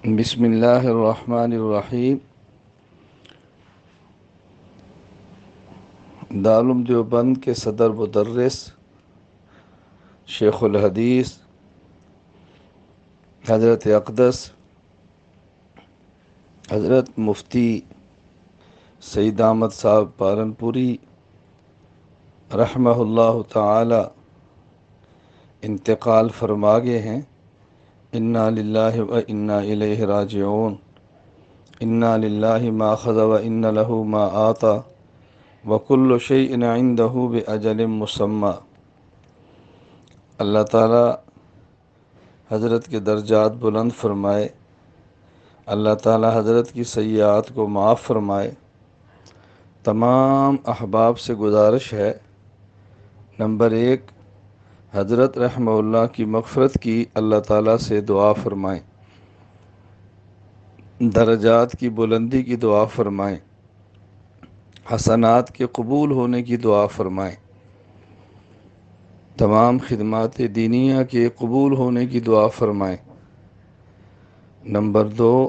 بسم اللہ الرحمن الرحیم۔ دارالعلوم دیوبند کے صدر مدرس شیخ الحدیث حضرت اقدس حضرت مفتی سعید احمد صاحب پالنپوری رحمہ اللہ تعالی انتقال فرما گئے ہیں۔ انا للہ و انا الیہ راجعون۔ انا للہ ما اخذ و ان لہ ما آتا وکل شیء عندہ باجل مسمی۔ اللہ تعالی حضرت کے درجات بلند فرمائے، اللہ تعالی حضرت کی سیئات کو معاف فرمائے۔ تمام احباب سے گزارش ہے، نمبر 1، حضرت رحمہ اللہ کی مغفرت کی اللہ تعالیٰ سے دعا فرمائیں، درجات کی بلندی کی دعا فرمائیں، حسنات کے قبول ہونے کی دعا فرمائیں، تمام خدمات دینیہ کے قبول ہونے کی دعا فرمائیں۔ نمبر 2،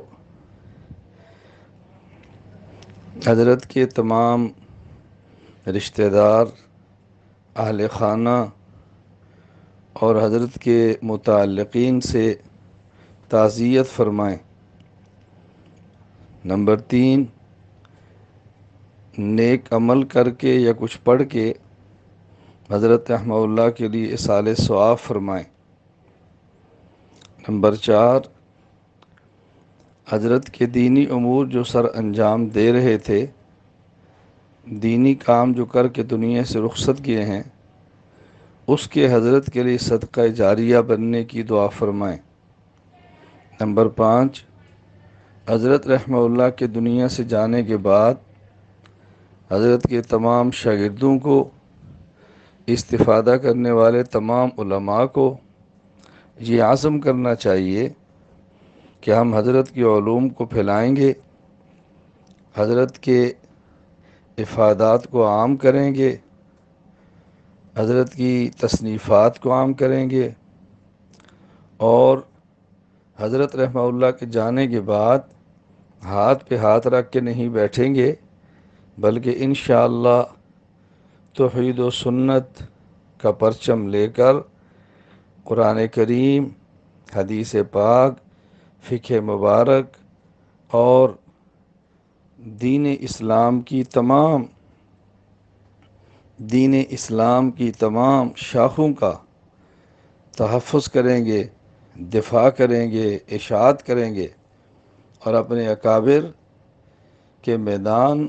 حضرت کے تمام رشتہ دار، اہل خانہ اور حضرت کے متعلقین سے تعزیت فرمائیں۔ نمبر 3، نیک عمل کر کے یا کچھ پڑھ کے حضرت رحمہ اللہ کے لیے اصالِ ثواب فرمائیں۔ نمبر 4، حضرت کے دینی امور جو سر انجام دے رہے تھے، دینی کام جو کر کے دنیا سے رخصت کیے ہیں، اس کے حضرت کے لیے صدقہ جاریہ بننے کی دعا فرمائیں۔ نمبر 5، حضرت رحمہ اللہ کے دنیا سے جانے کے بعد حضرت کے تمام شاگردوں کو، استفادہ کرنے والے تمام علماء کو یہ عزم کرنا چاہیے کہ ہم حضرت کے علوم کو پھیلائیں گے، حضرت کے افادات کو عام کریں گے، حضرت کی تصنیفات کو عام کریں گے، اور حضرت رحمہ اللہ کے جانے کے بعد ہاتھ پہ ہاتھ رکھ کے نہیں بیٹھیں گے، بلکہ انشاءاللہ توحید و سنت کا پرچم لے کر قرآن کریم، حدیث پاک، فقہ مبارک اور دین اسلام کی تمام شاخوں کا تحفظ کریں گے، دفاع کریں گے، اشاعت کریں گے، اور اپنے اکابر کے میدان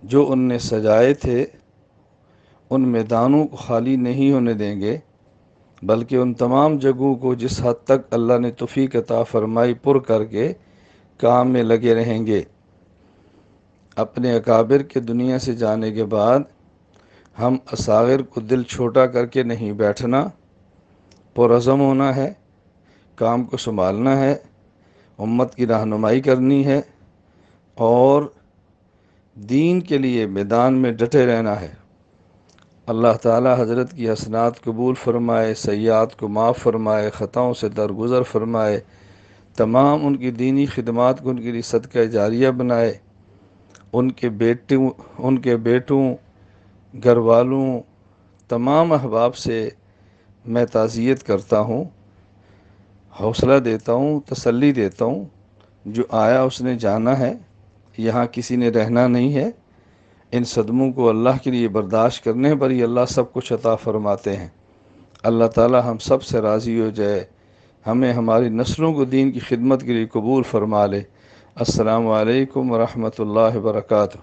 جو ان نے سجائے تھے ان میدانوں کو خالی نہیں ہونے دیں گے، بلکہ ان تمام جگہوں کو جس حد تک اللہ نے توفیق عطا فرمائی پر کر کے کام میں لگے رہیں گے۔ اپنے اکابر کے دنیا سے جانے کے بعد ہم اصاغر کو دل چھوٹا کر کے نہیں بیٹھنا، پرعزم ہونا ہے، کام کو سنبھالنا ہے، امت کی رہنمائی کرنی ہے اور دین کے لیے میدان میں ڈٹے رہنا ہے۔ اللہ تعالی حضرت کی حسنات قبول فرمائے، سیئات کو معاف فرمائے، خطاؤں سے درگزر فرمائے، تمام ان کی دینی خدمات کو ان کے لیے صدقہ جاریہ بنائے، ان کے بیٹوں، گھر والوں، تمام احباب سے میں تعزیت کرتا ہوں، حوصلہ دیتا ہوں، تسلی دیتا ہوں۔ جو آیا اس نے جانا ہے، یہاں کسی نے رہنا نہیں ہے۔ ان صدموں کو اللہ کے لیے برداشت کرنے پر ہی اللہ سب کچھ عطا فرماتے ہیں۔ اللہ تعالی ہم سب سے راضی ہو جائے، ہمیں ہماری نسلوں کو دین کی خدمت کے لیے قبول فرما لے۔ السلام علیکم ورحمۃ اللہ وبرکاتہ۔